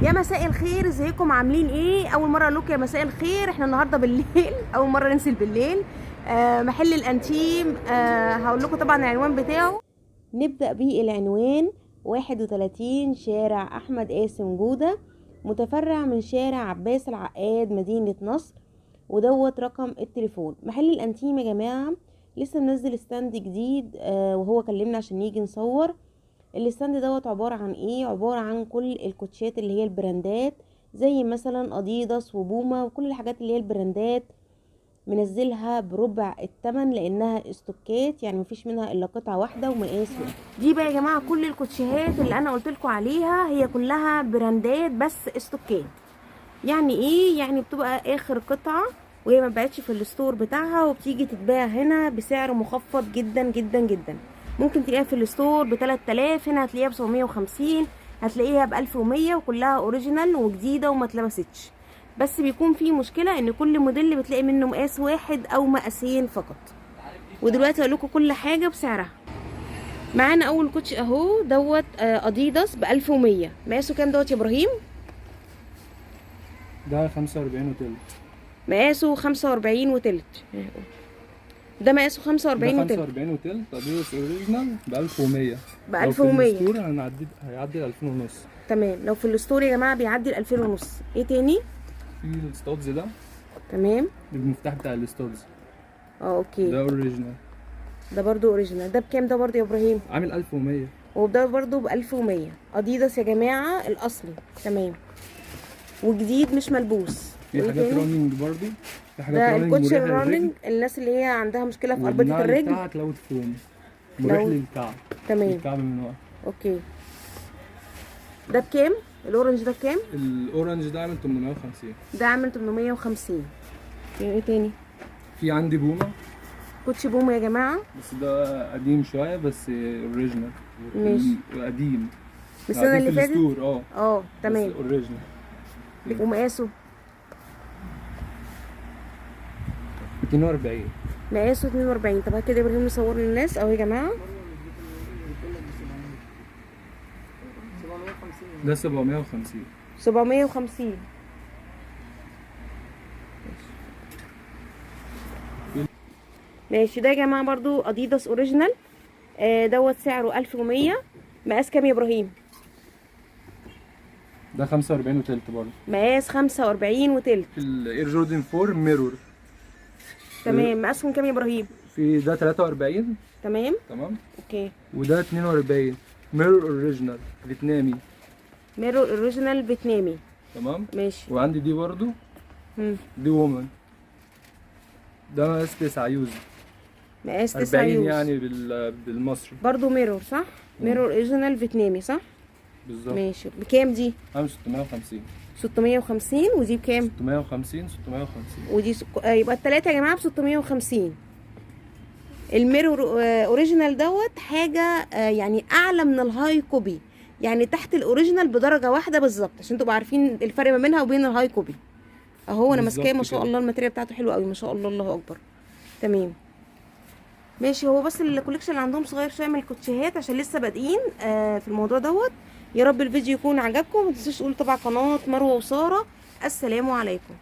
يا مساء الخير، ازيكم عاملين ايه؟ اول مره اقول لكم يا مساء الخير. احنا النهارده بالليل اول مره ننزل بالليل. محل الانتيم. هقول لكم طبعا العنوان بتاعه. نبدا بيه. العنوان 31 شارع احمد قاسم جوده، متفرع من شارع عباس العقاد، مدينه نصر. ودوت رقم التليفون. محل الانتيم يا جماعه لسه منزل ستاند جديد، وهو كلمنا عشان نيجي نصور. الستاند دوت عبارة عن ايه؟ عبارة عن كل الكوتشات اللي هي البراندات، زي مثلا اديداس وبوما وكل الحاجات اللي هي البراندات. منزلها بربع الثمن لانها استوكات، يعني مفيش منها الا قطعة واحدة ومقاس واحد. دي بقى يا جماعة كل الكوتشيهات اللي انا قلت لكم عليها هي كلها براندات بس استوكات. يعني ايه؟ يعني بتبقى اخر قطعة وهي ما بقتش في الستور بتاعها، وبتيجي تتباع هنا بسعر مخفض جدا جدا جدا. ممكن تلاقيها في الستور ب 3000، هنا هتلاقيها ب 750، هتلاقيها ب 1100، وكلها اوريجينال وجديده وما اتلبستش. بس بيكون في مشكله ان كل موديل بتلاقي منه مقاس واحد او مقاسين فقط. ودلوقتي اقول لكم كل حاجه بسعرها. معانا اول كوتش اهو دوت اديداس ب 1100. مقاسه كام دوت يا ابراهيم؟ ده 45 وتلت. مقاسه 45 وتلت. ده مقاسه 45 وتلت. 45 وتلت اديداس اوريجينال ب 1100. ب 1100. لو في الستور هيعدي 2000 ونص. تمام، لو في الستور يا جماعه بيعدي ال 2000 ونص. ايه تاني؟ في الستودز ده. تمام. المفتاح بتاع الستودز. اوكي. ده اوريجينال. ده برضو اوريجينال. ده بكام ده برضو يا ابراهيم؟ عامل 1100. وده برضو ب 1100. اديداس يا جماعه الاصلي. تمام. وجديد مش ملبوس. في حاجات راننج برضو. في حاجات ده راننج الكوتش مريحة الراننج، للرجل. الناس اللي هي عندها مشكله في اربطه والنعل الرجل. بتاعها كلاود فوم. مريح للكعب. تمام. الكعب من ورا. اوكي. ده بكام؟ الاورنج ده بكام؟ الاورنج ده عامل 850. ده عامل 850. ايه تاني؟ في عندي بوما. كوتش بوم يا جماعه. بس ده قديم شويه بس اوريجينال. ماشي. قديم. السنه اللي فاتت. تمام. بس اوريجينال. ومقاسه 42. مقاسه 42. طب كده يا ابراهيم نصور للناس اهو يا جماعه. ده 750. 750. ماشي. ده يا جماعه برضو اديداس اوريجينال. دوت سعره 1100. مقاس كام يا ابراهيم؟ ده 45 وتلت برضه. مقاس 45 وتلت. الاير جوردن 4 ميرور. تمام. مقاسهم كام يا ابراهيم؟ في ده 43. تمام. اوكي. وده 42 ميرور اوريجينال فيتنامي. ميرور اوريجينال فيتنامي. تمام. ماشي. وعندي دي برضه. دي وومن. ده مقاس 9 يوز. مقاس 9 40 يوز. يعني بالمصري. برضو ميرور صح؟ ميرور اوريجينال فيتنامي صح؟ بالظبط. ماشي. بكام دي؟ عامل 650. 650. ودي بكام؟ 650. ودي يبقى التلاتة يا جماعه ب 650. الميرور اوريجينال دوت حاجه يعني اعلى من الهاي كوبي، يعني تحت الاوريجينال بدرجه واحده بالظبط، عشان تبقوا عارفين الفرق ما بينها وبين الهاي كوبي. اهو انا ماسكاه ما شاء الله، الماتيريال بتاعته حلوه قوي ما شاء الله، الله اكبر. تمام. ماشي. هو بس الكوليكشن اللي عندهم صغير شويه من الكوتشيهات عشان لسه بادئين في الموضوع دوت. يا رب الفيديو يكون عجبكم. ما تنسوش تقولوا طبعا قناه مروه وساره. السلام عليكم.